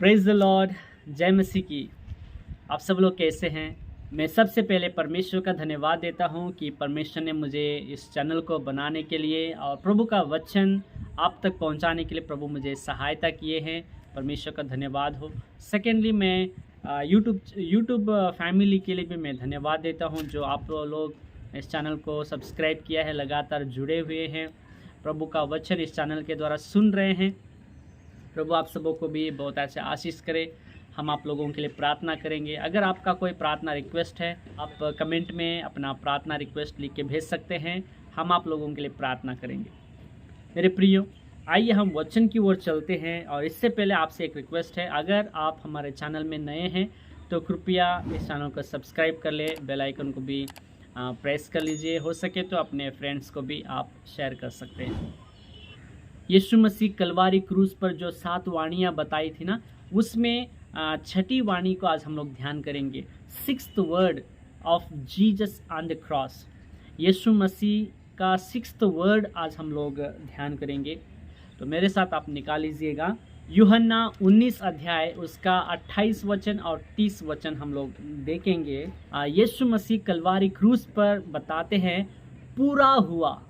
Praise the Lord. जय मसीह की। आप सब लोग कैसे हैं? मैं सबसे पहले परमेश्वर का धन्यवाद देता हूं कि परमेश्वर ने मुझे इस चैनल को बनाने के लिए और प्रभु का वचन आप तक पहुंचाने के लिए प्रभु मुझे सहायता किए हैं। परमेश्वर का धन्यवाद हो। सेकेंडली, मैं यूट्यूब फैमिली के लिए भी मैं धन्यवाद देता हूं, जो आप लोग इस चैनल को सब्सक्राइब किया है, लगातार जुड़े हुए हैं, प्रभु का वचन इस चैनल के द्वारा सुन रहे हैं। प्रभु आप सबों को भी बहुत ऐसे आशीष करे। हम आप लोगों के लिए प्रार्थना करेंगे। अगर आपका कोई प्रार्थना रिक्वेस्ट है, आप कमेंट में अपना प्रार्थना रिक्वेस्ट लिख के भेज सकते हैं। हम आप लोगों के लिए प्रार्थना करेंगे। मेरे प्रियो, आइए हम वचन की ओर चलते हैं। और इससे पहले आपसे एक रिक्वेस्ट है, अगर आप हमारे चैनल में नए हैं तो कृपया इस चैनल को सब्सक्राइब कर ले, बेल आइकन को भी प्रेस कर लीजिए। हो सके तो अपने फ्रेंड्स को भी आप शेयर कर सकते हैं। यीशु मसीह कलवारी क्रूज पर जो 7 वाणियाँ बताई थी ना, उसमें 6ठी वाणी को आज हम लोग ध्यान करेंगे। 6th word of Jesus on the cross. यीशु मसीह का 6th वर्ड आज हम लोग ध्यान करेंगे। तो मेरे साथ आप निकाल लीजिएगा। यूहन्ना 19 अध्याय उसका 28 वचन और 30 वचन हम लोग देखेंगे। यीशु मसीह कलवारी क्रूज पर बताते हैं पूरा हुआ।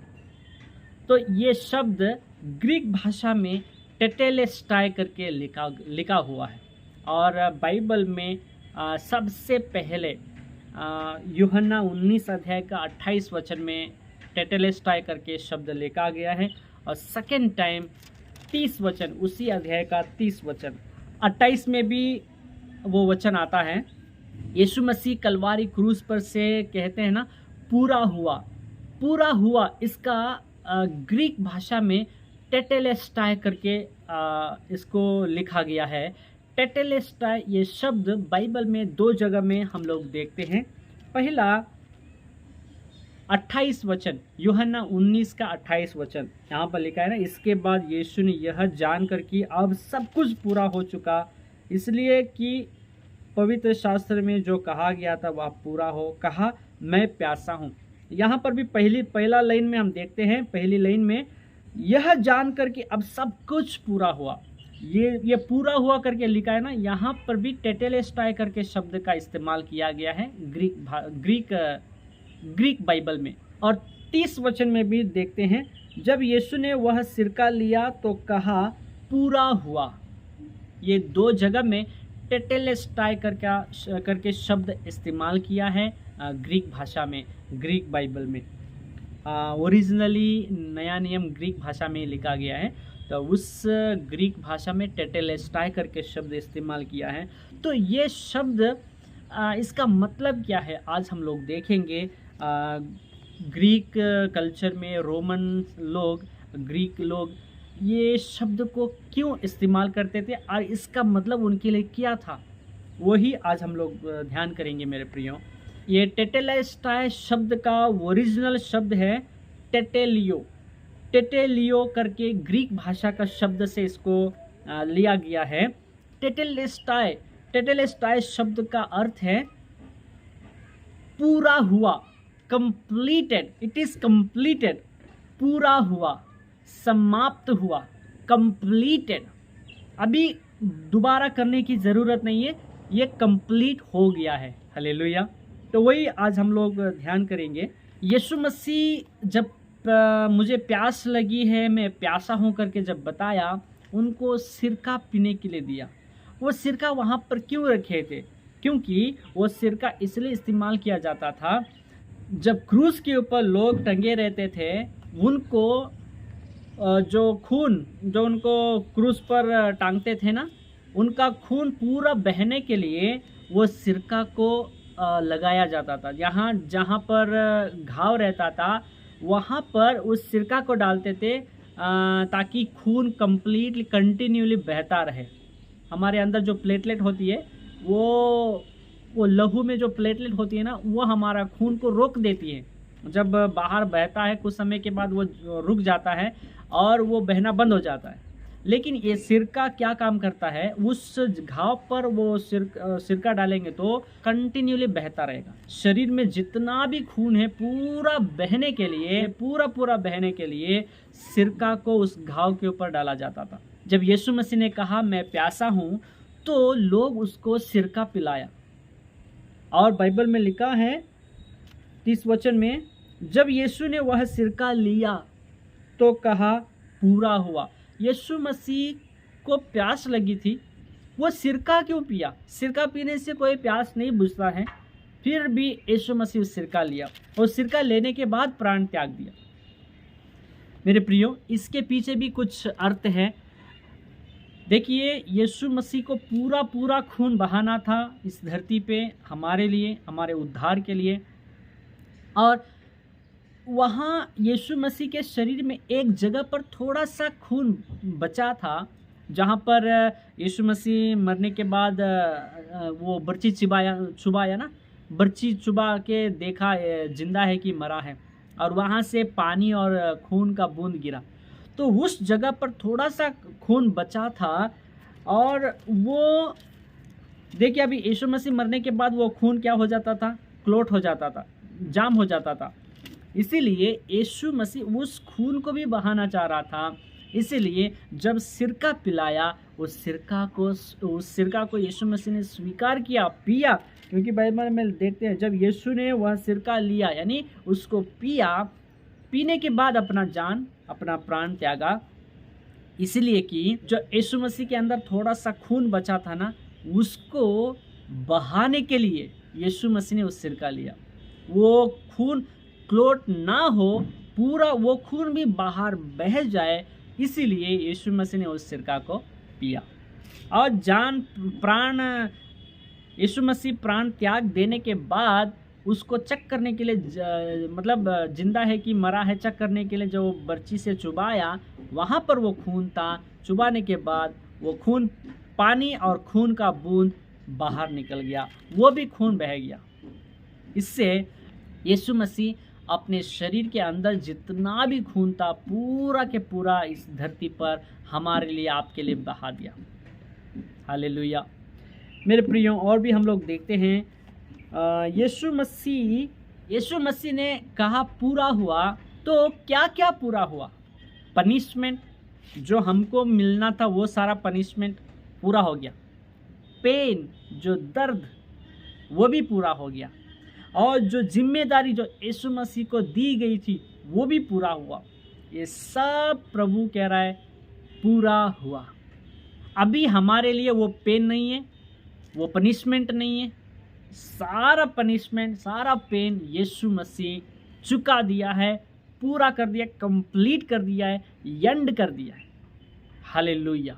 तो ये शब्द ग्रीक भाषा में टेटेलेस्टाई करके लिखा हुआ है। और बाइबल में सबसे पहले यूहन्ना 19 अध्याय का 28 वचन में टेटेलेस्टाई करके शब्द लिखा गया है। और सेकेंड टाइम 30 वचन, उसी अध्याय का 30 वचन 28 में भी वो वचन आता है। यीशु मसीह कलवारी क्रूज पर से कहते हैं ना, पूरा हुआ। पूरा हुआ इसका ग्रीक भाषा में टेटेलेस्टाई करके इसको लिखा गया है। टेटेलेस्टाई ये शब्द बाइबल में 2 जगह में हम लोग देखते हैं। पहला 28 वचन, यूहन्ना 19 का 28 वचन यहाँ पर लिखा है ना, इसके बाद यीशु ने यह जानकर कि अब सब कुछ पूरा हो चुका, इसलिए कि पवित्र शास्त्र में जो कहा गया था वह पूरा हो, कहा मैं प्यासा हूँ। यहाँ पर भी पहला लाइन में हम देखते हैं, पहली लाइन में यह जानकर कि अब सब कुछ पूरा हुआ। ये पूरा हुआ करके लिखा है ना, यहाँ पर भी टेटेलेस्टाई करके शब्द का इस्तेमाल किया गया है ग्रीक बाइबल में। और 30 वचन में भी देखते हैं, जब यीशु ने वह सिरका लिया तो कहा पूरा हुआ। ये 2 जगह में टेटेलेस्टाई करके शब्द इस्तेमाल किया है ग्रीक भाषा में, ग्रीक बाइबल में। ओरिजिनली नया नियम ग्रीक भाषा में लिखा गया है, तो उस ग्रीक भाषा में टेटेलेस्टाई करके शब्द इस्तेमाल किया है। तो ये शब्द इसका मतलब क्या है आज हम लोग देखेंगे। ग्रीक कल्चर में रोमन लोग, ग्रीक लोग ये शब्द को क्यों इस्तेमाल करते थे और इसका मतलब उनके लिए क्या था, वही आज हम लोग ध्यान करेंगे मेरे प्रियो। ये टेटेलेस्टाई शब्द का ओरिजिनल शब्द है टेटेलियो। टेटेलियो करके ग्रीक भाषा का शब्द से इसको लिया गया है। टेटेलेस्टाई शब्द का अर्थ है पूरा हुआ, कंप्लीटेड। इट इज कंप्लीटेड, पूरा हुआ, समाप्त हुआ, कंप्लीटेड। अभी दोबारा करने की ज़रूरत नहीं है, ये कंप्लीट हो गया है। हालेलुया। तो वही आज हम लोग ध्यान करेंगे। यीशु मसीह जब मुझे प्यास लगी है, मैं प्यासा हूँ करके जब बताया, उनको सिरका पीने के लिए दिया। वो सिरका वहाँ पर क्यों रखे थे? क्योंकि वो सिरका इसलिए इस्तेमाल किया जाता था, जब क्रूज के ऊपर लोग टंगे रहते थे, उनको जो खून जो उनको क्रूज पर टांगते थे ना, उनका खून पूरा बहने के लिए वो सिरका को लगाया जाता था। जहाँ पर घाव रहता था वहाँ पर उस सिरका को डालते थे ताकि खून कंप्लीटली कंटिन्यूली बहता रहे। हमारे अंदर जो प्लेटलेट होती है, वो लहू में जो प्लेटलेट होती है ना, वो हमारा खून को रोक देती है। जब बाहर बहता है कुछ समय के बाद वो रुक जाता है और वो बहना बंद हो जाता है। लेकिन ये सिरका क्या काम करता है, उस घाव पर वो सिरका डालेंगे तो कंटिन्यूली बहता रहेगा। शरीर में जितना भी खून है पूरा बहने के लिए, पूरा बहने के लिए सिरका को उस घाव के ऊपर डाला जाता था। जब यीशु मसीह ने कहा मैं प्यासा हूँ, तो लोग उसको सिरका पिलाया। और बाइबल में लिखा है 30 वचन में, जब यीशु ने वह सिरका लिया तो कहा पूरा हुआ। यीशु मसीह को प्यास लगी थी, वो सिरका क्यों पिया? सिरका पीने से कोई प्यास नहीं बुझता है, फिर भी यीशु मसीह उस सिरका लिया और सिरका लेने के बाद प्राण त्याग दिया। मेरे प्रियो, इसके पीछे भी कुछ अर्थ है। देखिए, यीशु मसीह को पूरा खून बहाना था इस धरती पे हमारे लिए, हमारे उद्धार के लिए। और वहाँ यीशु मसीह के शरीर में एक जगह पर थोड़ा सा खून बचा था, जहाँ पर यीशु मसीह मरने के बाद वो बर्ची चुबाया ना, बर्ची चुबा के देखा जिंदा है कि मरा है, और वहाँ से पानी और खून का बूंद गिरा। तो उस जगह पर थोड़ा सा खून बचा था, और वो देखिए अभी यीशु मसीह मरने के बाद वो खून क्या हो जाता था? क्लॉट हो जाता था, जाम हो जाता था। इसीलिए यीशु मसीह उस खून को भी बहाना चाह रहा था। इसीलिए जब सिरका पिलाया, उस सिरका को यीशु मसीह ने स्वीकार किया, पिया। क्योंकि बाइबल में देखते हैं जब यीशु ने वह सिरका लिया, यानी उसको पिया, पीने के बाद अपना प्राण त्यागा। इसलिए कि जो यीशु मसीह के अंदर थोड़ा सा खून बचा था ना, उसको बहाने के लिए यीशु मसीह ने उस सिरका लिया। वो खून क्लॉट ना हो, पूरा वो खून भी बाहर बह जाए, इसीलिए यीशु मसीह ने उस सिरका को पिया। और यीशु मसीह प्राण त्याग देने के बाद उसको चेक करने के लिए मतलब जिंदा है कि मरा है चेक करने के लिए जो बर्ची से चुबाया, वहाँ पर वो खून था। चुबाने के बाद वो खून, पानी और खून का बूंद बाहर निकल गया, वो भी खून बह गया। इससे यीशु मसीह अपने शरीर के अंदर जितना भी खून था पूरा के पूरा इस धरती पर हमारे लिए, आपके लिए बहा दिया। हालेलुया। मेरे प्रियो, और भी हम लोग देखते हैं यीशु मसीह ने कहा पूरा हुआ, तो क्या क्या पूरा हुआ? पनिशमेंट जो हमको मिलना था वो सारा पनिशमेंट पूरा हो गया। पेन, जो दर्द, वो भी पूरा हो गया। और जो जिम्मेदारी जो यीशु मसीह को दी गई थी वो भी पूरा हुआ। ये सब प्रभु कह रहा है पूरा हुआ। अभी हमारे लिए वो पेन नहीं है, वो पनिशमेंट नहीं है। सारा पनिशमेंट, सारा पेन यीशु मसीह चुका दिया है, पूरा कर दिया, कंप्लीट कर दिया है, एंड कर दिया है। हालेलुया।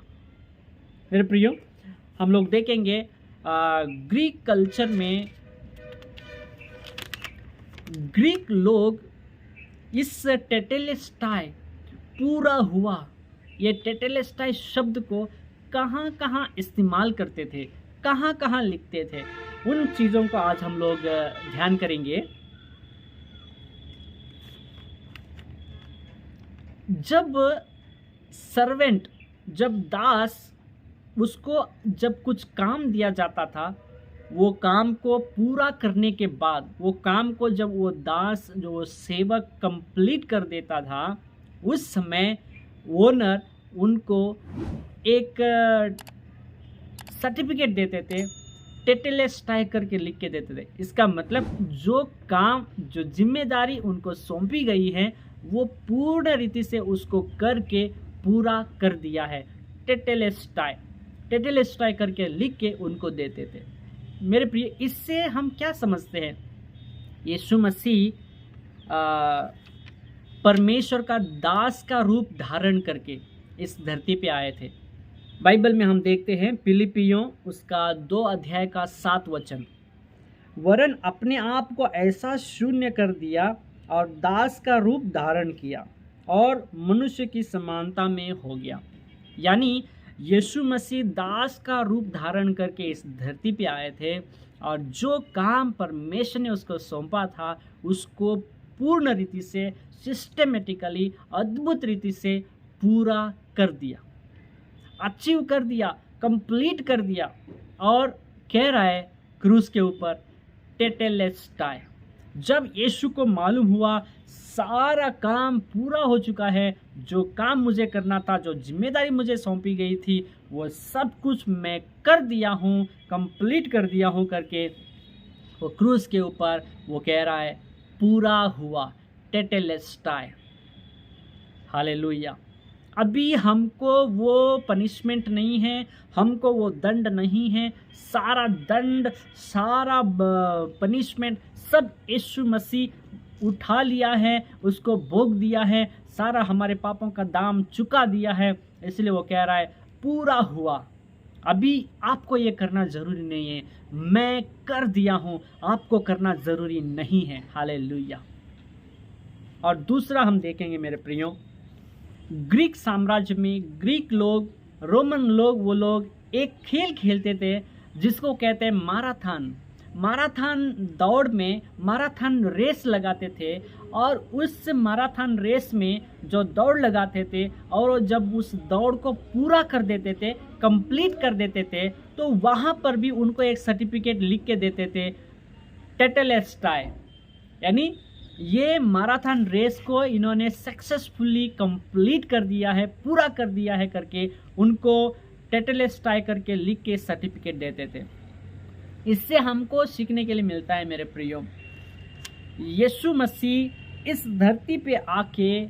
मेरे प्रियो, हम लोग देखेंगे ग्रीक कल्चर में ग्रीक लोग इस टेटेलेस्टाई, पूरा हुआ, ये टेटेलेस्टाई शब्द को कहाँ कहाँ इस्तेमाल करते थे, कहाँ कहाँ लिखते थे, उन चीज़ों को आज हम लोग ध्यान करेंगे। जब सर्वेंट, जब दास, उसको जब कुछ काम दिया जाता था, वो काम को पूरा करने के बाद, वो काम को जब वो दास, जो वो सेवक कंप्लीट कर देता था, उस समय ओनर उनको एक सर्टिफिकेट देते थे, टेटेलेस्टाई करके लिख के देते थे। इसका मतलब जो काम, जो जिम्मेदारी उनको सौंपी गई है वो पूर्ण रीति से उसको करके पूरा कर दिया है। टेटेलेस्टाई करके लिख के उनको देते थे। मेरे प्रिय, इससे हम क्या समझते हैं? यीशु मसीह परमेश्वर का दास का रूप धारण करके इस धरती पे आए थे। बाइबल में हम देखते हैं फिलिपियों उसका 2 अध्याय का 7 वचन, वरन अपने आप को ऐसा शून्य कर दिया और दास का रूप धारण किया और मनुष्य की समानता में हो गया। यानी यीशु मसीह दास का रूप धारण करके इस धरती पे आए थे, और जो काम परमेश्वर ने उसको सौंपा था उसको पूर्ण रीति से, सिस्टेमेटिकली, अद्भुत रीति से पूरा कर दिया, अचीव कर दिया, कंप्लीट कर दिया। और कह रहा है क्रूस के ऊपर टेटेलेस्टाई, जब यीशु को मालूम हुआ सारा काम पूरा हो चुका है, जो काम मुझे करना था, जो जिम्मेदारी मुझे सौंपी गई थी, वो सब कुछ मैं कर दिया हूँ, कंप्लीट कर दिया हूँ करके वो क्रूस के ऊपर वो कह रहा है पूरा हुआ, टेटेलेस्टाई। हालेलुया। अभी हमको वो पनिशमेंट नहीं है, हमको वो दंड नहीं है। सारा दंड, सारा पनिशमेंट सब यीशु मसीह उठा लिया है, उसको भोग दिया है, सारा हमारे पापों का दाम चुका दिया है। इसलिए वो कह रहा है पूरा हुआ। अभी आपको ये करना ज़रूरी नहीं है, मैं कर दिया हूँ, आपको करना ज़रूरी नहीं है। हालेलुया। और दूसरा हम देखेंगे मेरे प्रियो, ग्रीक साम्राज्य में ग्रीक लोग, रोमन लोग, वो लोग एक खेल खेलते थे जिसको कहते हैं माराथन। माराथन दौड़ में माराथन रेस लगाते थे, और उस माराथन रेस में जो दौड़ लगाते थे और जब उस दौड़ को पूरा कर देते थे, कंप्लीट कर देते थे, तो वहाँ पर भी उनको एक सर्टिफिकेट लिख के देते थे, टेटेलेस्टाई। यानी ये माराथन रेस को इन्होंने सक्सेसफुली कंप्लीट कर दिया है, पूरा कर दिया है करके उनको टेटेलेस्टाई करके लिख के सर्टिफिकेट देते थे। इससे हमको सीखने के लिए मिलता है मेरे प्रियो, यीशु मसीह इस धरती पे आके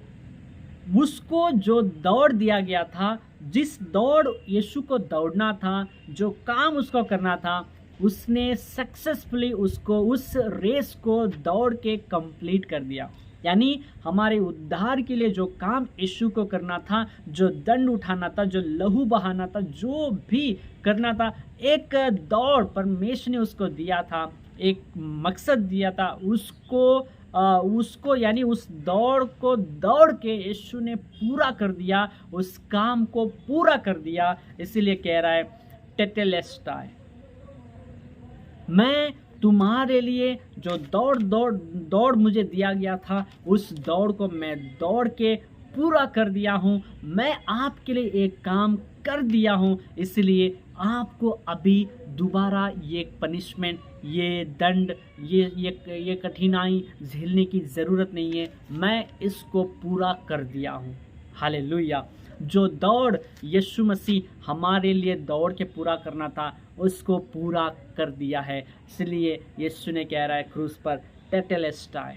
उसको जो दौड़ दिया गया था, जिस दौड़ यीशु को दौड़ना था, जो काम उसको करना था, उसने सक्सेसफुली उसको उस रेस को दौड़ के कंप्लीट कर दिया। यानी हमारे उद्धार के लिए जो काम यीशु को करना था, जो दंड उठाना था, जो लहू बहाना था, जो भी करना था, एक दौड़ परमेश्वर ने उसको दिया था, एक मकसद दिया था, उसको यानी उस दौड़ को दौड़ के यीशु ने पूरा कर दिया, उस काम को पूरा कर दिया। इसीलिए कह रहा है टेटेलेस्टाई। मैं तुम्हारे लिए जो दौड़ मुझे दिया गया था, उस दौड़ को मैं दौड़ के पूरा कर दिया हूँ। मैं आपके लिए एक काम कर दिया हूँ, इसलिए आपको अभी दोबारा ये पनिशमेंट, ये दंड, ये कठिनाई झेलने की ज़रूरत नहीं है। मैं इसको पूरा कर दिया हूँ। हालेलुया। जो दौड़ यीशु मसीह हमारे लिए दौड़ के पूरा करना था, उसको पूरा कर दिया है। इसलिए यीशु ने कह रहा है क्रूस पर टेटेलेस्टाई।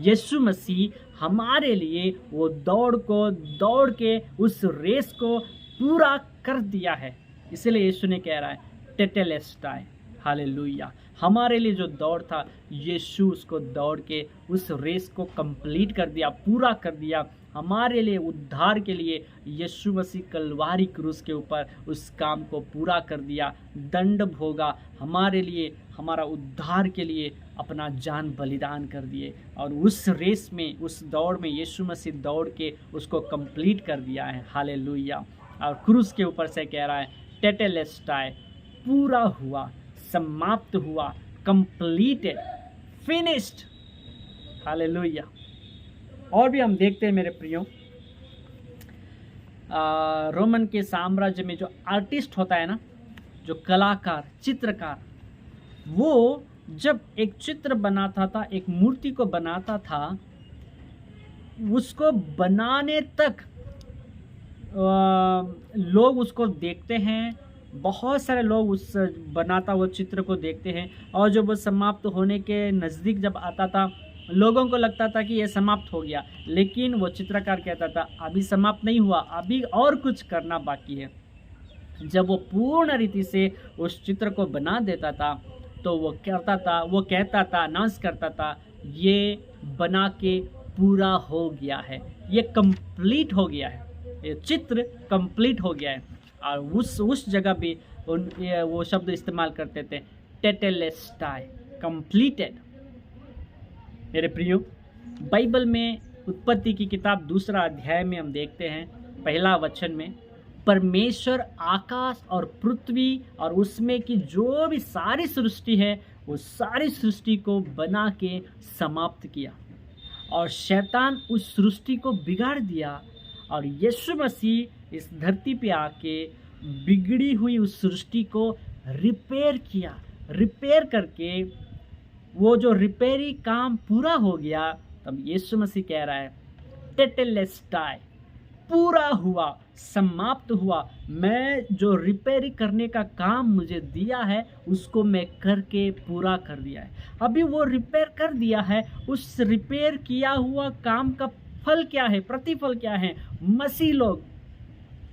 यीशु मसीह हमारे लिए वो दौड़ को दौड़ के उस रेस को पूरा कर दिया है। इसलिए यीशु ने कह रहा है टेटेलेस्टाई। हालेलुया। हमारे लिए जो दौड़ था, यीशु उसको दौड़ के उस रेस को कंप्लीट कर दिया, पूरा कर दिया। हमारे लिए उद्धार के लिए यीशु मसीह कलवारी क्रूस के ऊपर उस काम को पूरा कर दिया, दंड भोगा, हमारे लिए, हमारा उद्धार के लिए अपना जान बलिदान कर दिए, और उस रेस में, उस दौड़ में यीशु मसीह दौड़ के उसको कंप्लीट कर दिया है। हालेलुया। और क्रूस के ऊपर से कह रहा है टेटेलेस्टाई, पूरा हुआ, समाप्त हुआ, कंप्लीटेड, फिनिश्ड। हालेलुया। और भी हम देखते हैं मेरे प्रियो, रोमन के साम्राज्य में जो आर्टिस्ट होता है ना, जो कलाकार, चित्रकार, वो जब एक चित्र बनाता था, एक मूर्ति को बनाता था, उसको बनाने तक लोग उसको देखते हैं, बहुत सारे लोग उस बनाता वो चित्र को देखते हैं, और जब वो समाप्त होने के नज़दीक जब आता था, लोगों को लगता था कि ये समाप्त हो गया, लेकिन वो चित्रकार कहता था अभी समाप्त नहीं हुआ, अभी और कुछ करना बाकी है। जब वो पूर्ण रीति से उस चित्र को बना देता था, तो वो कहता था, अनाउंस करता था, ये बना के पूरा हो गया है, ये कंप्लीट हो गया है, ये चित्र कंप्लीट हो गया है। और उस जगह भी वो शब्द इस्तेमाल करते थे, टेटेलेस्टाई, कंप्लीटेड। मेरे प्रियो, बाइबल में उत्पत्ति की किताब 2 अध्याय में हम देखते हैं, 1 वचन में, परमेश्वर आकाश और पृथ्वी और उसमें की जो भी सारी सृष्टि है, वो सारी सृष्टि को बना के समाप्त किया, और शैतान उस सृष्टि को बिगाड़ दिया, और यीशु मसीह इस धरती पे आके बिगड़ी हुई उस सृष्टि को रिपेयर किया, रिपेयर करके वो जो रिपेयरी काम पूरा हो गया, तब यीशु मसीह कह रहा है टेटेलेस्टाई, पूरा हुआ, समाप्त हुआ। मैं जो रिपेयरी करने का काम मुझे दिया है उसको मैं करके पूरा कर दिया है। अभी वो रिपेयर कर दिया है, उस रिपेयर किया हुआ काम का फल क्या है, प्रतिफल क्या है? मसीह लोग,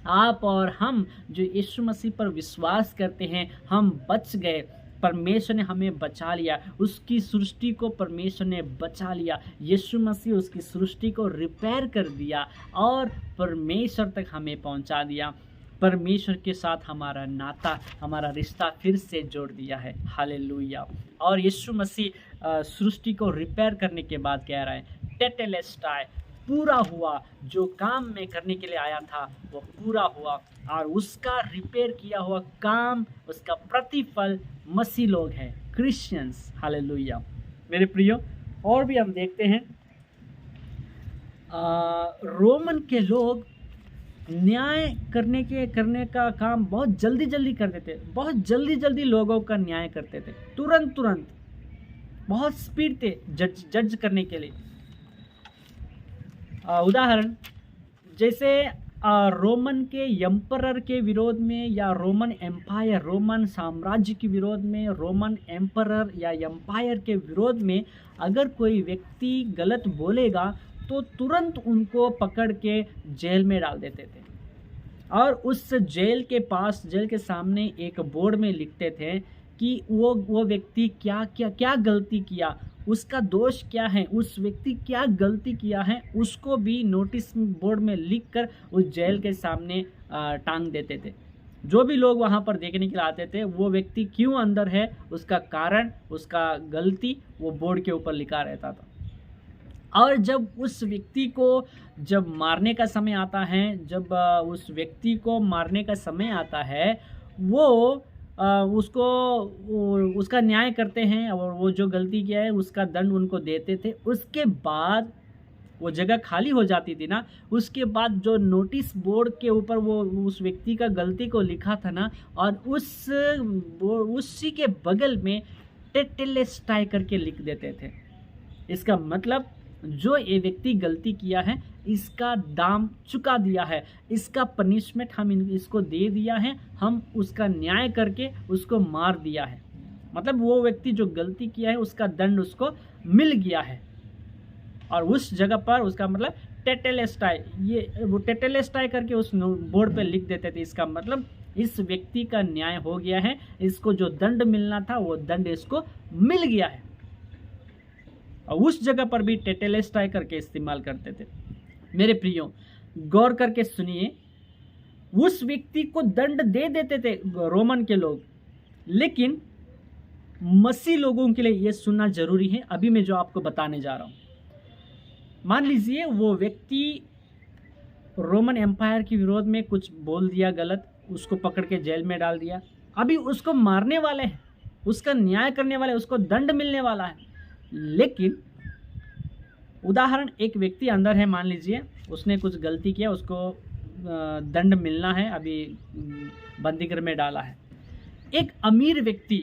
आप और हम जो यीशु मसीह पर विश्वास करते हैं, हम बच गए। परमेश्वर ने हमें बचा लिया, उसकी सृष्टि को परमेश्वर ने बचा लिया। यीशु मसीह उसकी सृष्टि को रिपेयर कर दिया और परमेश्वर तक हमें पहुंचा दिया। परमेश्वर के साथ हमारा नाता, हमारा रिश्ता फिर से जोड़ दिया है। हालेलुया। और यीशु मसीह सृष्टि को रिपेयर करने के बाद कह रहा है टेटेलेस्टाई, पूरा हुआ। जो काम मैं करने के लिए आया था वो पूरा हुआ, और उसका रिपेयर किया हुआ काम, उसका प्रतिफल मसीह लोग हैं, क्रिश्चियंस। हालेलुया। मेरे प्रियो, और भी हम देखते हैं रोमन के लोग न्याय करने का काम बहुत जल्दी जल्दी करते थे, बहुत जल्दी जल्दी लोगों का न्याय करते थे, तुरंत तुरंत, बहुत स्पीड थे जज करने के लिए। उदाहरण जैसे रोमन के एम्परर के विरोध में, या रोमन एम्पायर, रोमन साम्राज्य के विरोध में, रोमन एम्परर या एम्पायर के विरोध में अगर कोई व्यक्ति गलत बोलेगा तो तुरंत उनको पकड़ के जेल में डाल देते थे, और उस जेल के सामने एक बोर्ड में लिखते थे कि वो व्यक्ति क्या गलती किया, उसका दोष क्या है, उस व्यक्ति क्या गलती किया है, उसको भी नोटिस बोर्ड में लिखकर उस जेल के सामने टांग देते थे। जो भी लोग वहाँ पर देखने के लिए आते थे, वो व्यक्ति क्यों अंदर है, उसका कारण, उसका गलती वो बोर्ड के ऊपर लिखा रहता था। और जब उस व्यक्ति को जब मारने का समय आता है, जब उस व्यक्ति को मारने का समय आता है, वो उसका न्याय करते हैं, और वो जो गलती किया है उसका दंड उनको देते थे। उसके बाद वो जगह खाली हो जाती थी ना, उसके बाद जो नोटिस बोर्ड के ऊपर वो उस व्यक्ति का गलती को लिखा था ना, और उसी के बगल में टेटेलेस्टाई करके लिख देते थे। इसका मतलब जो ये व्यक्ति गलती किया है इसका दाम चुका दिया है, इसका पनिशमेंट हम इसको दे दिया है, हम उसका न्याय करके उसको मार दिया है। मतलब वो व्यक्ति जो गलती किया है उसका दंड उसको मिल गया है। और उस जगह पर उसका मतलब टेटेलेस्टाई, ये वो टेटेलेस्टाई करके उस बोर्ड पे लिख देते थे। इसका मतलब इस व्यक्ति का न्याय हो गया है, इसको जो दंड मिलना था वो दंड इसको मिल गया है। और उस जगह पर भी टेटेलेस्टाई करके इस्तेमाल करते थे। मेरे प्रियो, गौर करके सुनिए, उस व्यक्ति को दंड दे देते थे रोमन के लोग, लेकिन मसीह लोगों के लिए यह सुनना जरूरी है। अभी मैं जो आपको बताने जा रहा हूं, मान लीजिए वो व्यक्ति रोमन एम्पायर के विरोध में कुछ बोल दिया गलत, उसको पकड़ के जेल में डाल दिया। अभी उसको मारने वाले हैं, उसका न्याय करने वाले, उसको दंड मिलने वाला है। लेकिन उदाहरण, एक व्यक्ति अंदर है, मान लीजिए उसने कुछ गलती किया, उसको दंड मिलना है, अभी बंदीगृह में डाला है। एक अमीर व्यक्ति,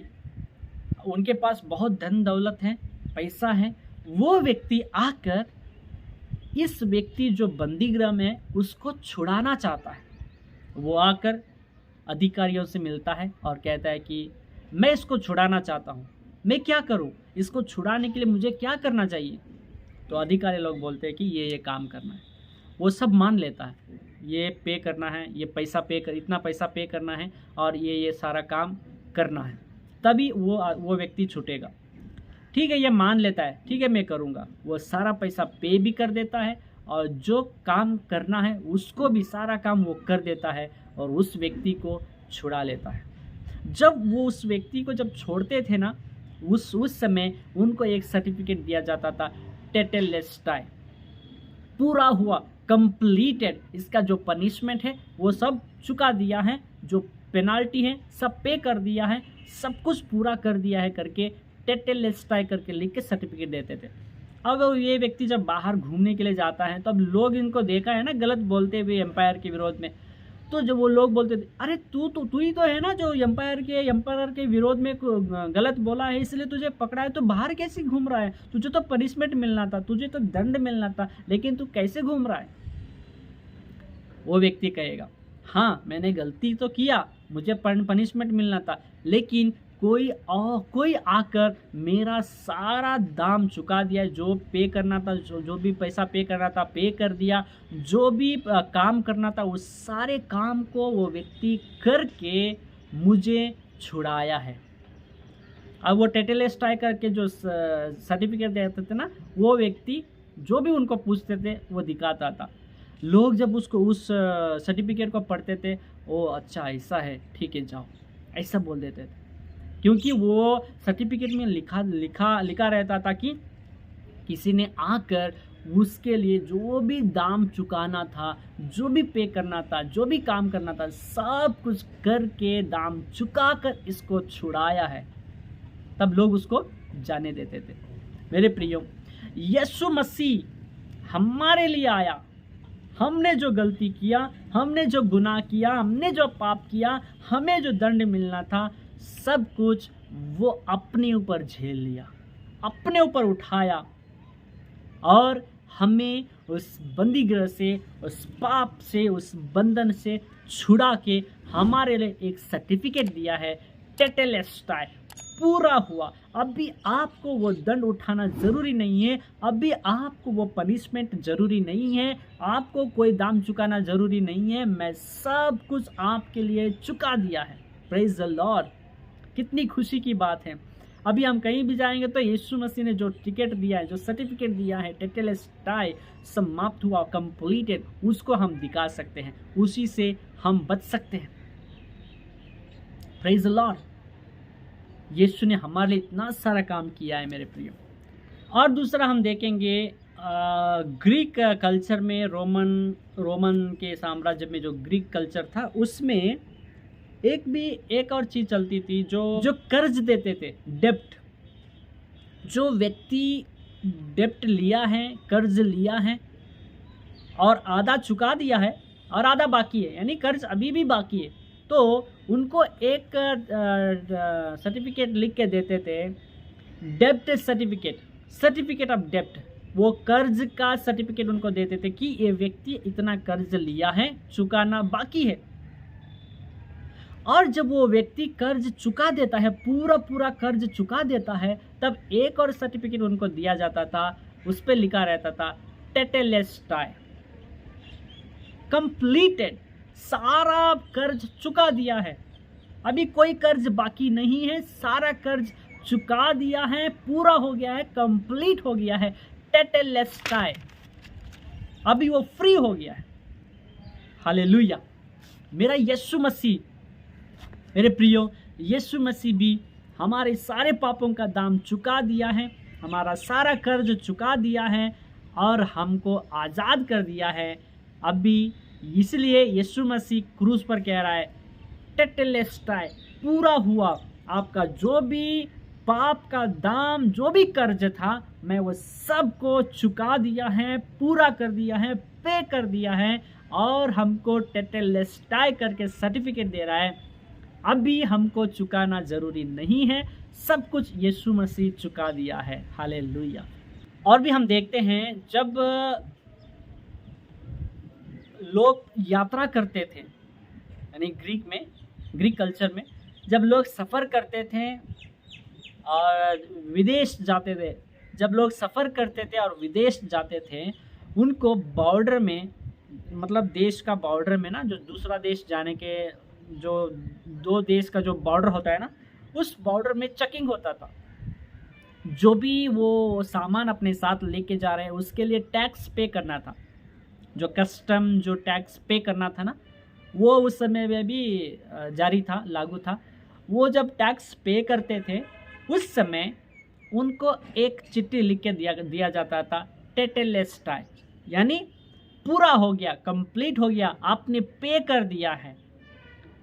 उनके पास बहुत धन दौलत है, पैसा है, वो व्यक्ति आकर इस व्यक्ति जो बंदीगृह में है उसको छुड़ाना चाहता है। वो आकर अधिकारियों से मिलता है और कहता है कि मैं इसको छुड़ाना चाहता हूँ, मैं क्या करूँ, इसको छुड़ाने के लिए मुझे क्या करना चाहिए? तो अधिकारी लोग बोलते हैं कि ये काम करना है। वो सब मान लेता है, ये पे करना है, ये पैसा इतना पैसा पे करना है, और ये सारा काम करना है, तभी वो व्यक्ति छूटेगा। ठीक है, ये मान लेता है, ठीक है मैं करूँगा। वो सारा पैसा पे भी कर देता है, और जो काम करना है उसको भी सारा काम वो कर देता है, और उस व्यक्ति को छुड़ा लेता है। जब वो उस व्यक्ति को जब छोड़ते थे ना, उस समय उनको एक सर्टिफिकेट दिया जाता था, टेटेलेस्टाई, पूरा हुआ, कंप्लीटेड। इसका जो पनिशमेंट है वो सब चुका दिया है, जो पेनाल्टी है सब पे कर दिया है, सब कुछ पूरा कर दिया है करके टेटेलेस्टाई करके लिख के सर्टिफिकेट देते थे। अब ये व्यक्ति जब बाहर घूमने के लिए जाता है, तब लोग इनको देखा है ना गलत बोलते हुए एम्पायर के विरोध में, तो जब वो लोग बोलते थे, अरे तू ही तो है ना जो एम्पायर के विरोध में गलत बोला है, इसलिए तुझे पकड़ा है, तो बाहर कैसे घूम रहा है, तुझे तो पनिशमेंट मिलना था, तुझे तो दंड मिलना था, लेकिन तू कैसे घूम रहा है। वो व्यक्ति कहेगा, हाँ मैंने गलती तो किया, मुझे पनिशमेंट मिलना था, लेकिन कोई आकर मेरा सारा दाम चुका दिया, जो पे करना था, जो भी पैसा पे करना था पे कर दिया, जो भी काम करना था उस सारे काम को वो व्यक्ति करके मुझे छुड़ाया है। अब वो टेटेलेस्टाई करके जो सर्टिफिकेट देते थे ना, वो व्यक्ति जो भी उनको पूछते थे वो दिखाता था। लोग जब उसको उस सर्टिफिकेट को पढ़ते थे, ओ अच्छा ऐसा है, ठीक है जाओ, ऐसा बोल देते थे, क्योंकि वो सर्टिफिकेट में लिखा रहता था कि किसी ने आकर उसके लिए जो भी दाम चुकाना था, जो भी पे करना था, जो भी काम करना था, सब कुछ करके दाम चुका कर इसको छुड़ाया है, तब लोग उसको जाने देते थे। मेरे प्रियो, यीशु मसीह हमारे लिए आया। हमने जो गलती किया, हमने जो गुनाह किया, हमने जो पाप किया, हमें जो दंड मिलना था, सब कुछ वो अपने ऊपर झेल लिया, अपने ऊपर उठाया, और हमें उस बंदीगृह से, उस पाप से, उस बंधन से छुड़ा के हमारे लिए एक सर्टिफिकेट दिया है, टेटेलेस्टाई, पूरा हुआ। अभी आपको वो दंड उठाना ज़रूरी नहीं है, अभी आपको वो पनिशमेंट ज़रूरी नहीं है, आपको कोई दाम चुकाना ज़रूरी नहीं है, मैं सब कुछ आपके लिए चुका दिया है। प्रेज द लॉर्ड, कितनी खुशी की बात है। अभी हम कहीं भी जाएंगे तो यीशु मसीह ने जो टिकट दिया है, जो सर्टिफिकेट दिया है, टेटेलेस्टाई, समाप्त हुआ, कंप्लीटेड, उसको हम दिखा सकते हैं, उसी से हम बच सकते हैं। प्रेज द लॉर्ड, यीशु ने हमारे लिए इतना सारा काम किया है मेरे प्रियो। और दूसरा हम देखेंगे ग्रीक कल्चर में, रोमन के साम्राज्य में जो ग्रीक कल्चर था, उसमें एक और चीज़ चलती थी, जो कर्ज देते थे, डेप्ट। जो व्यक्ति डेप्ट लिया है, कर्ज लिया है और आधा चुका दिया है और आधा बाकी है, यानी कर्ज अभी भी बाकी है, तो उनको एक सर्टिफिकेट लिख के देते थे, डेप्ट सर्टिफिकेट ऑफ डेप्ट। वो कर्ज का सर्टिफिकेट उनको देते थे कि ये व्यक्ति इतना कर्ज लिया है, चुकाना बाकी है। और जब वो व्यक्ति कर्ज चुका देता है, पूरा कर्ज चुका देता है, तब एक और सर्टिफिकेट उनको दिया जाता था, उस पर लिखा रहता था टेटेलेस्टाई, कंप्लीटेड, सारा कर्ज चुका दिया है, अभी कोई कर्ज बाकी नहीं है, सारा कर्ज चुका दिया है, पूरा हो गया है, कंप्लीट हो गया है, टेटेलेस्टाई, अभी वो फ्री हो गया है। हालेलुया। मेरा यीशु मसीह, मेरे प्रियो, यीशु मसीह भी हमारे सारे पापों का दाम चुका दिया है, हमारा सारा कर्ज चुका दिया है और हमको आज़ाद कर दिया है। अभी इसलिए यीशु मसीह क्रूस पर कह रहा है, टेटेलेस्टाई, पूरा हुआ, आपका जो भी पाप का दाम, जो भी कर्ज था, मैं वो सब को चुका दिया है, पूरा कर दिया है, पे कर दिया है, और हमको टेटेलेस्टाई करके सर्टिफिकेट दे रहा है। अभी हमको चुकाना ज़रूरी नहीं है, सब कुछ यीशु मसीह चुका दिया है। हालेलुया। और भी हम देखते हैं, जब लोग यात्रा करते थे, यानी ग्रीक कल्चर में जब लोग सफ़र करते थे और विदेश जाते थे, जब लोग सफ़र करते थे और विदेश जाते थे, उनको बॉर्डर में, मतलब देश का बॉर्डर में ना, जो दूसरा देश जाने के, जो दो देश का जो बॉर्डर होता है ना, उस बॉर्डर में चेकिंग होता था। जो भी वो सामान अपने साथ लेके जा रहे हैं, उसके लिए टैक्स पे करना था, जो कस्टम, जो टैक्स पे करना था ना, वो उस समय में भी जारी था, लागू था। वो जब टैक्स पे करते थे, उस समय उनको एक चिट्ठी लिख के दिया जाता था, टेटेलेस्टाई, यानी पूरा हो गया, कंप्लीट हो गया, आपने पे कर दिया है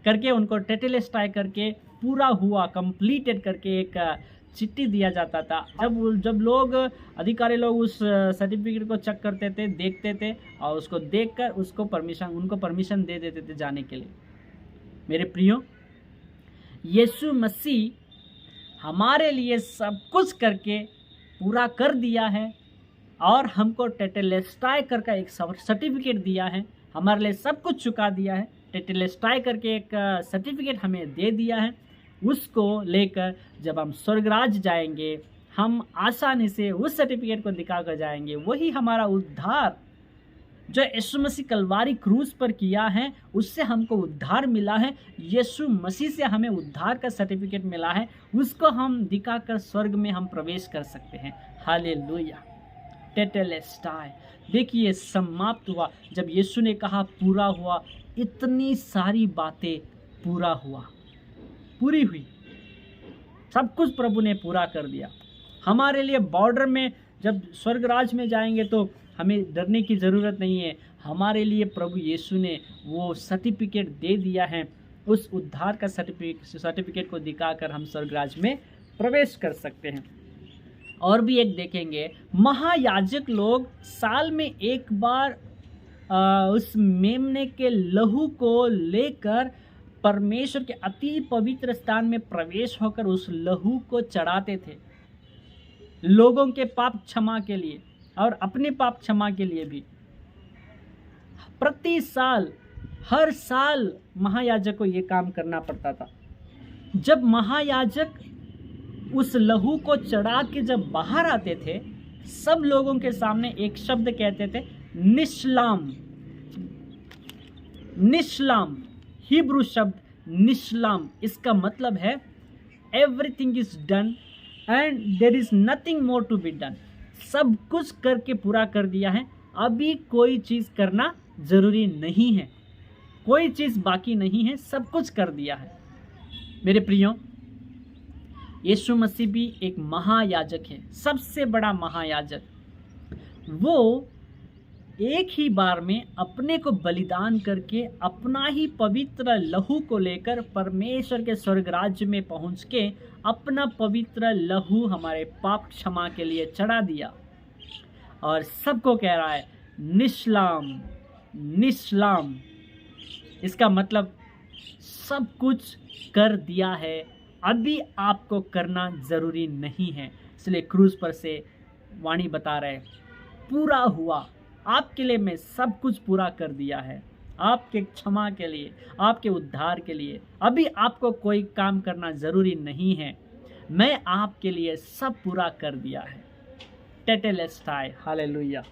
करके, उनको टेटेलेस्टाई करके, पूरा हुआ, कंप्लीटेड करके एक चिट्ठी दिया जाता था। जब लोग अधिकारी लोग उस सर्टिफिकेट को चेक करते थे, देखते थे और उसको देखकर उनको परमिशन दे देते थे जाने के लिए। मेरे प्रियो, यीशु मसीह हमारे लिए सब कुछ करके पूरा कर दिया है और हमको टेटेलेस्टाई करके एक सर्टिफिकेट दिया है। हमारे लिए सब कुछ चुका दिया है। टेटेलेस्टाई करके एक सर्टिफिकेट हमें दे दिया है। उसको लेकर जब हम स्वर्गराज जाएंगे, हम आसानी से उस सर्टिफिकेट को दिखा कर जाएंगे। वही हमारा उद्धार जो यीशु मसीह कलवारी क्रूस पर किया है, उससे हमको उद्धार मिला है। यीशु मसीह से हमें उद्धार का सर्टिफिकेट मिला है, उसको हम दिखाकर स्वर्ग में हम प्रवेश कर सकते हैं। हालेलुया। टेटेलेस्टाई, देखिए समाप्त हुआ। जब यीशु ने कहा पूरा हुआ, इतनी सारी बातें पूरा हुआ, पूरी हुई, सब कुछ प्रभु ने पूरा कर दिया हमारे लिए। बॉर्डर में जब स्वर्गराज में जाएंगे तो हमें डरने की ज़रूरत नहीं है। हमारे लिए प्रभु यीशु ने वो सर्टिफिकेट दे दिया है। उस उद्धार का सर्टिफिकेट को दिखाकर हम स्वर्गराज में प्रवेश कर सकते हैं। और भी एक देखेंगे, महायाजक लोग साल में एक बार उस मेमने के लहू को लेकर परमेश्वर के अति पवित्र स्थान में प्रवेश होकर उस लहू को चढ़ाते थे, लोगों के पाप क्षमा के लिए और अपने पाप क्षमा के लिए भी। प्रति साल, हर साल महायाजक को ये काम करना पड़ता था। जब महायाजक उस लहू को चढ़ा के जब बाहर आते थे, सब लोगों के सामने एक शब्द कहते थे, निश्लाम। निश्लाम, हिब्रू शब्द निश्लाम, इसका मतलब है everything is done and there is nothing more to be done. सब कुछ करके पूरा कर दिया है, अभी कोई चीज़ करना ज़रूरी नहीं है, कोई चीज़ बाकी नहीं है, सब कुछ कर दिया है। मेरे प्रियो, यीशु मसीह भी एक महायाजक है, सबसे बड़ा महायाजक। वो एक ही बार में अपने को बलिदान करके अपना ही पवित्र लहू को लेकर परमेश्वर के स्वर्ग राज्य में पहुंच के अपना पवित्र लहू हमारे पाप क्षमा के लिए चढ़ा दिया और सबको कह रहा है निश्लाम, निश्लाम। इसका मतलब सब कुछ कर दिया है, अभी आपको करना ज़रूरी नहीं है। इसलिए क्रूज पर से वाणी बता रहे, पूरा हुआ, आपके लिए मैं सब कुछ पूरा कर दिया है, आपके क्षमा के लिए, आपके उद्धार के लिए। अभी आपको कोई काम करना ज़रूरी नहीं है, मैं आपके लिए सब पूरा कर दिया है। टेटेलेस्टाई, हालेलुया।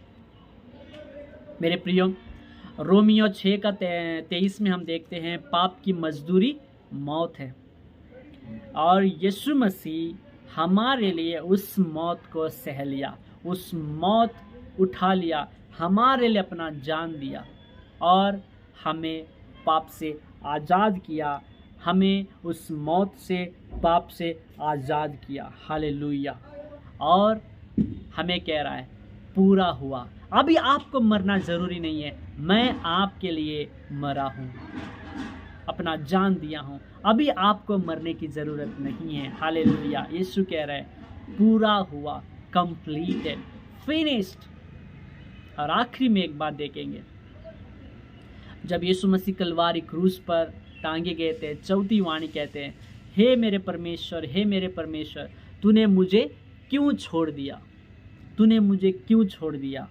मेरे प्रियो, रोमियो 6:23 में हम देखते हैं, पाप की मजदूरी मौत है और यीशु मसीह हमारे लिए उस मौत को सह लिया, उस मौत उठा लिया, हमारे लिए अपना जान दिया और हमें पाप से आज़ाद किया, हमें उस मौत से, पाप से आज़ाद किया। हालेलुया। और हमें कह रहा है पूरा हुआ, अभी आपको मरना ज़रूरी नहीं है, मैं आपके लिए मरा हूँ, अपना जान दिया हूँ, अभी आपको मरने की ज़रूरत नहीं है। हालेलुया। यीशु कह रहे हैं पूरा हुआ, कंप्लीटेड, फिनिश्ड। और आखिरी में एक बात देखेंगे, जब यीशु मसीह कलवारी क्रूस पर टांगे गए थे, चौथी वाणी कहते हैं, हे मेरे परमेश्वर, हे मेरे परमेश्वर, तूने मुझे क्यों छोड़ दिया, तूने मुझे क्यों छोड़ दिया।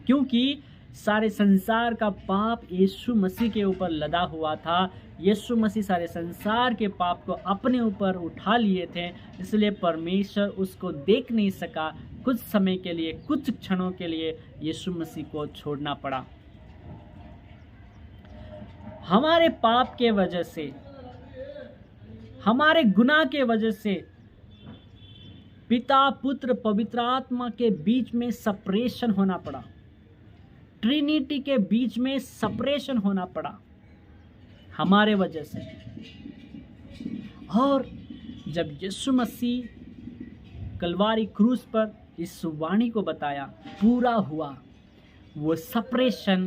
क्योंकि सारे संसार का पाप यीशु मसीह के ऊपर लदा हुआ था। यीशु मसीह सारे संसार के पाप को अपने ऊपर उठा लिए थे, इसलिए परमेश्वर उसको देख नहीं सका। कुछ समय के लिए, कुछ क्षणों के लिए यीशु मसीह को छोड़ना पड़ा। हमारे पाप के वजह से, हमारे गुनाह के वजह से पिता, पुत्र, पवित्र आत्मा के बीच में सेपरेशन होना पड़ा, ट्रिनिटी के बीच में सेपरेशन होना पड़ा हमारे वजह से। और जब यीशु मसीह कलवारी क्रूस पर इस वाणी को बताया, पूरा हुआ, वो सेपरेशन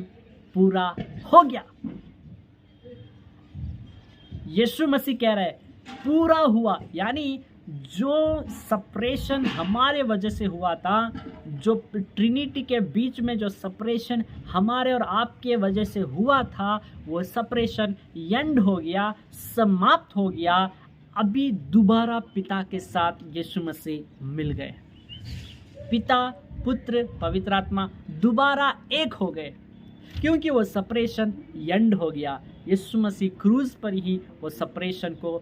पूरा हो गया। यीशु मसीह कह रहे पूरा हुआ, यानी जो सेपरेशन हमारे वजह से हुआ था, जो ट्रिनिटी के बीच में जो सेपरेशन हमारे और आपके वजह से हुआ था, वो सेपरेशन एंड हो गया, समाप्त हो गया। अभी दोबारा पिता के साथ यीशु मसीह मिल गए। पिता, पुत्र, पवित्र आत्मा दोबारा एक हो गए, क्योंकि वो सेपरेशन एंड हो गया। यीशु मसीह क्रूज पर ही वो सेपरेशन को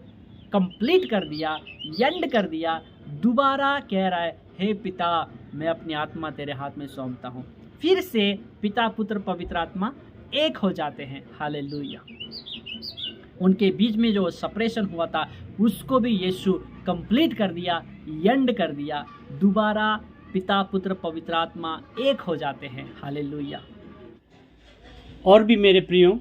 कंप्लीट कर दिया, एंड कर दिया। दोबारा कह रहा है, हे पिता, मैं अपनी आत्मा तेरे हाथ में सौंपता हूँ। फिर से पिता, पुत्र, पवित्र आत्मा एक हो जाते हैं। हालेलुया। उनके बीच में जो सेपरेशन हुआ था उसको भी यीशु कंप्लीट कर दिया, एंड कर दिया। दोबारा पिता, पुत्र, पवित्र आत्मा एक हो जाते हैं। हालेलुया। और भी मेरे प्रियो,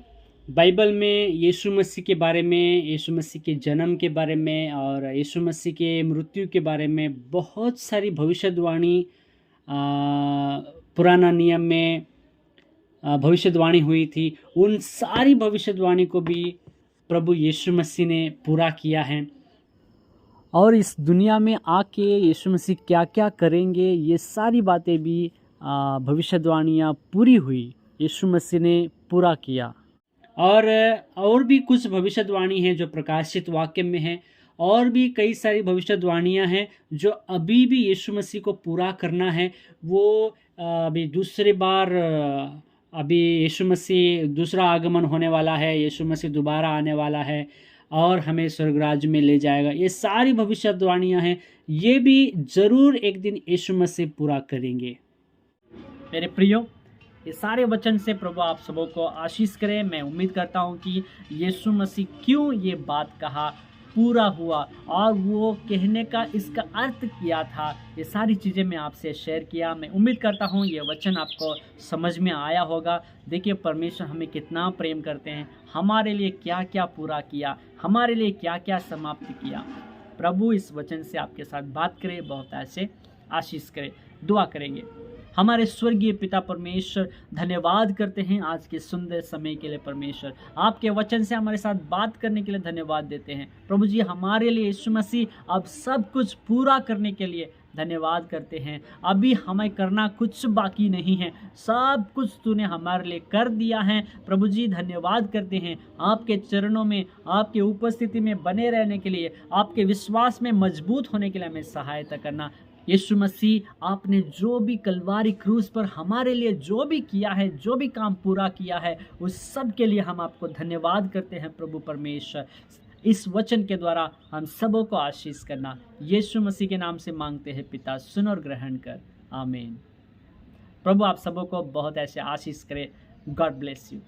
बाइबल में यीशु मसीह के बारे में, यीशु मसीह के जन्म के बारे में और यीशु मसीह के मृत्यु के बारे में बहुत सारी भविष्यवाणी पुराना नियम में भविष्यवाणी हुई थी। उन सारी भविष्यवाणी को भी प्रभु यीशु मसीह ने पूरा किया है। और इस दुनिया में आके यीशु मसीह क्या क्या करेंगे, ये सारी बातें भी भविष्यवाणियाँ पूरी हुई, यीशु मसीह ने पूरा किया। और भी कुछ भविष्यवाणी हैं जो प्रकाशित वाक्य में हैं, और भी कई सारी भविष्यवाणियाँ हैं जो अभी भी यीशु मसीह को पूरा करना है। वो अभी दूसरी बार, अभी यीशु मसीह दूसरा आगमन होने वाला है, यीशु मसीह दोबारा आने वाला है और हमें स्वर्गराज में ले जाएगा। ये सारी भविष्यवाणियाँ हैं, ये भी ज़रूर एक दिन यीशु मसीह पूरा करेंगे। मेरे प्रियो, ये सारे वचन से प्रभु आप सबों को आशीष करे। मैं उम्मीद करता हूँ कि यीशु मसीह क्यों ये बात कहा, पूरा हुआ, और वो कहने का इसका अर्थ किया था, ये सारी चीज़ें मैं आपसे शेयर किया। मैं उम्मीद करता हूँ ये वचन आपको समझ में आया होगा। देखिए, परमेश्वर हमें कितना प्रेम करते हैं, हमारे लिए क्या क्या पूरा किया, हमारे लिए क्या क्या समाप्त किया। प्रभु इस वचन से आपके साथ बात करे, बहुत ऐसे आशीष करे। दुआ करेंगे। हमारे स्वर्गीय पिता परमेश्वर, धन्यवाद करते हैं आज के सुंदर समय के लिए। परमेश्वर, आपके वचन से हमारे साथ बात करने के लिए धन्यवाद देते हैं। प्रभु जी, हमारे लिए यीशु मसीह अब सब कुछ पूरा करने के लिए धन्यवाद करते हैं। अभी हमें करना कुछ बाकी नहीं है, सब कुछ तूने हमारे लिए कर दिया है। प्रभु जी, धन्यवाद करते हैं। आपके चरणों में, आपके उपस्थिति में बने रहने के लिए, आपके विश्वास में मजबूत होने के लिए हमें सहायता करना। यीशु मसीह, आपने जो भी कलवारी क्रूस पर हमारे लिए जो भी किया है, जो भी काम पूरा किया है, उस सब के लिए हम आपको धन्यवाद करते हैं। प्रभु परमेश्वर, इस वचन के द्वारा हम सबों को आशीष करना, यीशु मसीह के नाम से मांगते हैं पिता, सुन और ग्रहण कर। आमीन। प्रभु आप सबों को बहुत ऐसे आशीष करे। God bless you.